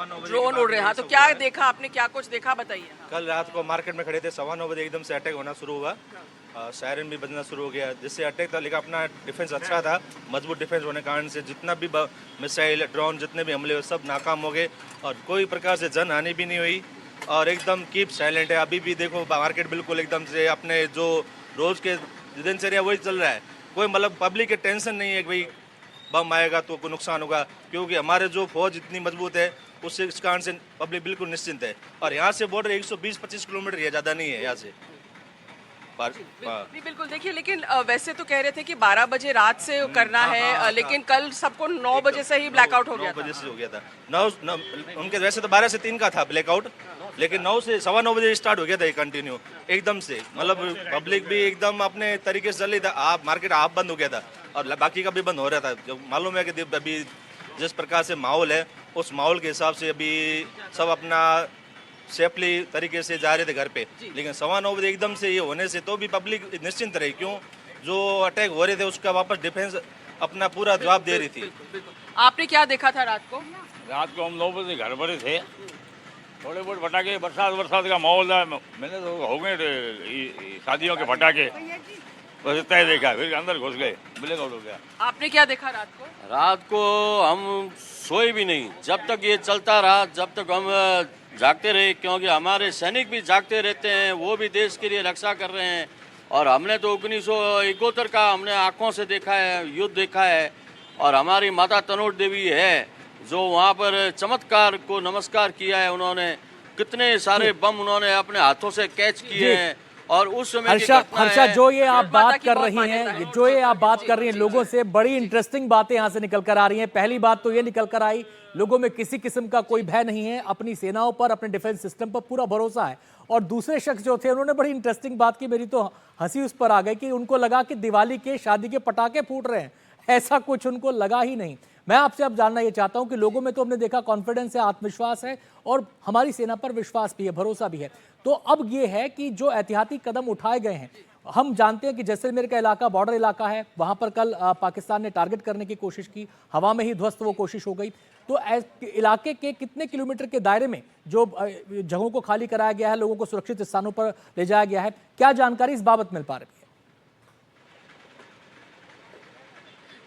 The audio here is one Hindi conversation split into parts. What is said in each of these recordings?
ड्रोन उड़ रहे हैं। हाँ, तो क्या देखा आपने, क्या कुछ देखा बताइए। कल रात को मार्केट में खड़े थे, 9:15 एकदम से अटैक होना शुरू हुआ। सायरन भी बजना शुरू हो गया, जिससे अटैक था। लेकिन अपना डिफेंस अच्छा था, मजबूत डिफेंस होने के कारण से जितना भी मिसाइल ड्रोन जितने भी हमले हुए सब नाकाम हो गए और कोई प्रकार से जन हानि भी नहीं हुई और एकदम कीप साइलेंट है। अभी भी देखो मार्केट बिल्कुल एकदम से अपने जो रोज के दिनचर्या वही चल रहा है। कोई मतलब पब्लिक के टेंशन नहीं है कि भाई बम आएगा तो कोई नुकसान होगा, क्योंकि हमारे जो फौज इतनी मजबूत है उससे इस कारण से पब्लिक बिल्कुल निश्चिंत है। और यहाँ से बॉर्डर 120-25 किलोमीटर है, ज़्यादा नहीं है यहाँ से। बिल्कुल देखिए, लेकिन वैसे तो कह रहे थे कि 12 बजे रात से करना है, लेकिन कल सबको 9 बजे से ही ब्लैकआउट हो गया 9 बजे से हो गया था। 9 उनके वैसे तो 12 से 3 का था ब्लैकआउट, लेकिन 9 से 9:15 बजे स्टार्ट हो गया था ये कंटिन्यू एकदम से। मतलब पब्लिक भी एकदम अपने तरीके से चल रही था। आप मार्केट आप बंद हो गया था और बाकी का भी बंद हो रहा था। जो मालूम है कि अभी जिस प्रकार से माहौल है उस माहौल के हिसाब से अभी सब अपना सेफली तरीके से जा रहे थे घर पे। लेकिन 9:15 बजे एकदम से ये होने से तो भी पब्लिक निश्चिंत रही, क्यों जो अटैक हो रहे थे उसका वापस डिफेंस अपना पूरा जवाब दे रही थी। आपने क्या देखा था रात को? रात को हम 9 बजे घर पर थे, थोड़े बहुत पटाखे, बरसात का माहौल था। मैंने तो हो गए शादियों के पटाखे, बस इतना ही देखा, फिर अंदर घुस गए, ब्लैकआउट हो गया। आपने क्या देखा रात को? रात को हम सोए भी नहीं, जब तक ये चलता रहा, जब तक हम जागते रहे, क्योंकि हमारे सैनिक भी जागते रहते हैं, वो भी देश के लिए रक्षा कर रहे हैं। और हमने तो 1971 का हमने आंखों से देखा है, युद्ध देखा है। और हमारी माता तनोट देवी है जो वहाँ पर चमत्कार को नमस्कार किया है, उन्होंने कितने सारे बम उन्होंने अपने हाथों से कैच किए हैं। और उस समय हर्षा जो ये आप बात कर रही हैं, जो ये आप बात कर रही हैं, लोगों से बड़ी इंटरेस्टिंग बातें यहाँ से निकल कर आ रही हैं। पहली बात तो ये निकल कर आई, लोगों में किसी किस्म का कोई भय नहीं है, अपनी सेनाओं पर, अपने डिफेंस सिस्टम पर पूरा भरोसा है। और दूसरे शख्स जो थे उन्होंने बड़ी इंटरेस्टिंग बात की, मेरी तो हंसी उस पर आ गई कि उनको लगा कि दिवाली के शादी के पटाखे फूट रहे हैं, ऐसा कुछ उनको लगा ही नहीं। मैं आपसे अब जानना ये चाहता हूं कि लोगों में तो हमने देखा कॉन्फिडेंस है, आत्मविश्वास है और हमारी सेना पर विश्वास भी है, भरोसा भी है। तो अब ये है कि जो एहतियाती कदम उठाए गए हैं, हम जानते हैं कि जैसलमेर का इलाका बॉर्डर इलाका है, वहां पर कल पाकिस्तान ने टारगेट करने की कोशिश की, हवा में ही ध्वस्त वो कोशिश हो गई। तो इलाके के कितने किलोमीटर के दायरे में जो जगहों को खाली कराया गया है, लोगों को सुरक्षित स्थानों पर ले जाया गया है, क्या जानकारी इस बाबत मिल पा रही है?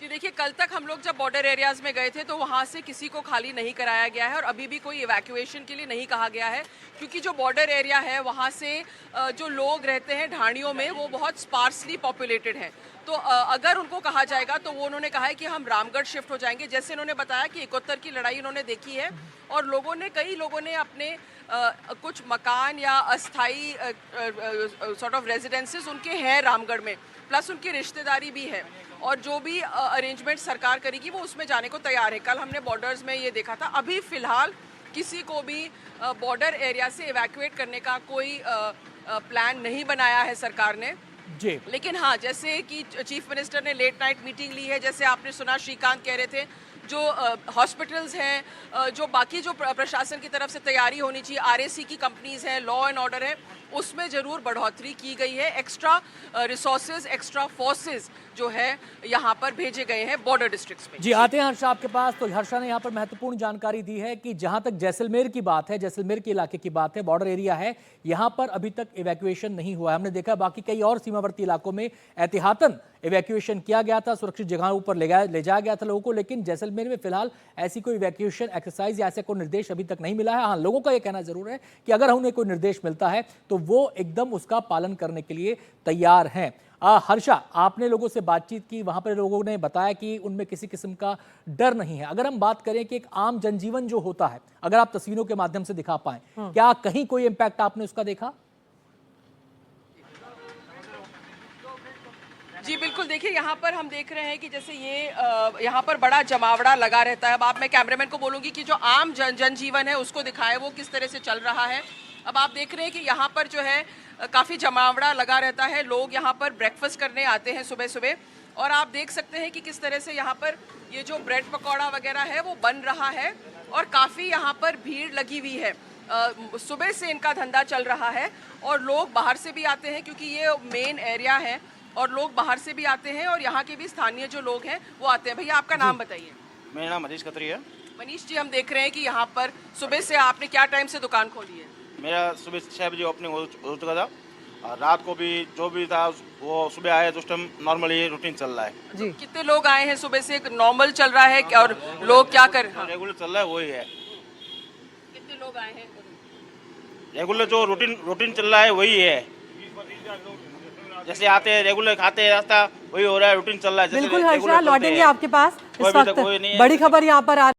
देखिए, कल तक हम लोग जब बॉर्डर एरियाज में गए थे तो वहाँ से किसी को खाली नहीं कराया गया है और अभी भी कोई इवैक्यूएशन के लिए नहीं कहा गया है, क्योंकि जो बॉर्डर एरिया है वहाँ से जो लोग रहते हैं ढाणियों में वो बहुत स्पार्सली पॉपुलेटेड है। तो अगर उनको कहा जाएगा तो वो उन्होंने कहा है कि हम रामगढ़ शिफ्ट हो जाएंगे। जैसे उन्होंने बताया कि 71 की लड़ाई उन्होंने देखी है और कई लोगों ने अपने कुछ मकान या अस्थाई सॉर्ट ऑफ रेजिडेंसेस उनके हैं रामगढ़ में, प्लस उनकी रिश्तेदारी भी है और जो भी अरेंजमेंट सरकार करेगी वो उसमें जाने को तैयार है। कल हमने बॉर्डर्स में ये देखा था। अभी फिलहाल किसी को भी बॉर्डर एरिया से इवैक्यूएट करने का कोई प्लान नहीं बनाया है सरकार ने जी। लेकिन हाँ, जैसे कि चीफ मिनिस्टर ने लेट नाइट मीटिंग ली है, जैसे आपने सुना श्रीकांत कह रहे थे, जो हॉस्पिटल्स हैं, जो बाकी जो प्रशासन की तरफ से तैयारी होनी चाहिए, आरएसी की कंपनीज हैं, लॉ एंड ऑर्डर है, उसमें जरूर बढ़ोतरी की गई है। एक्स्ट्रा रिसोर्सेज, एक्स्ट्रा फोर्सेज जो है यहाँ पर भेजे गए हैं बॉर्डर डिस्ट्रिक्ट्स में। जी, आते हैं हर्षा आपके पास। तो हर्षा ने यहाँ पर महत्वपूर्ण जानकारी दी है कि जहां तक जैसलमेर की बात है, जैसलमेर के इलाके की बात है, बॉर्डर एरिया है, यहाँ पर अभी तक इवैक्यूएशन नहीं हुआ है। हमने देखा बाकी कई और सीमावर्ती इलाकों में एहतियातन इवैक्यूएशन किया गया था, सुरक्षित जगहों पर ले जाया गया था लोगों को, लेकिन जैसलमेर में फिलहाल ऐसी कोई इवैक्यूएशन एक्सरसाइज या ऐसा कोई निर्देश अभी तक नहीं मिला है। हाँ, लोगों का यह कहना जरूर है कि अगर उन्हें कोई निर्देश मिलता है तो वो एकदम उसका पालन करने के लिए तैयार हैं। हर्षा, आपने लोगों से बातचीत की, वहां पर लोगों ने बताया कि उनमें किसी किस्म का डर नहीं है। अगर हम बात करें कि एक आम जनजीवन जो होता है, अगर आप तस्वीरों के माध्यम से दिखा पाएं, क्या कहीं कोई इंपैक्ट आपने उसका देखा? जी बिल्कुल, देखिए यहाँ पर हम देख रहे हैं कि जैसे ये यहाँ पर बड़ा जमावड़ा लगा रहता है। अब मैं कैमरामैन को बोलूँगी कि जो आम जनजीवन है उसको दिखाए वो किस तरह से चल रहा है। अब आप देख रहे हैं कि यहाँ पर जो है काफ़ी जमावड़ा लगा रहता है। लोग यहाँ पर ब्रेकफास्ट करने आते हैं सुबह सुबह और आप देख सकते हैं कि किस तरह से यहाँ पर ये जो ब्रेड पकौड़ा वगैरह है वो बन रहा है और काफ़ी यहाँ पर भीड़ लगी हुई है। सुबह से इनका धंधा चल रहा है और लोग बाहर से भी आते हैं क्योंकि ये मेन एरिया है और लोग बाहर से भी आते हैं और यहाँ के भी स्थानीय जो लोग हैं वो आते हैं। भैया, आपका नाम बताइए। मेरा नाम हरीश खत्री है। मनीष जी, हम देख रहे हैं कि यहाँ पर सुबह से आपने क्या टाइम से दुकान खोली है? मेरा सुबह 6 बजे ओपनिंग हो चुका था और रात को भी जो भी था वो सुबह आए तो उस टाइम नॉर्मली रूटीन चल रहा है। जी, कितने लोग आए हैं सुबह से? नॉर्मल चल रहा है और लोग क्या कर हाँ। रेगुलर चल रहा है वही है, कितने लोग आए हैं? रेगुलर जो रूटीन चल रहा है वही है। जैसे आते हैं रेगुलर खाते हैं रास्ता वही हो रहा है, रूटीन चल रहा है। जैसे बिल्कुल regular हर्षा, चलते लौटेंगे हैं। आपके पास कोई इस अभी तक वक्त कोई नहीं है। बड़ी खबर यहाँ पर आ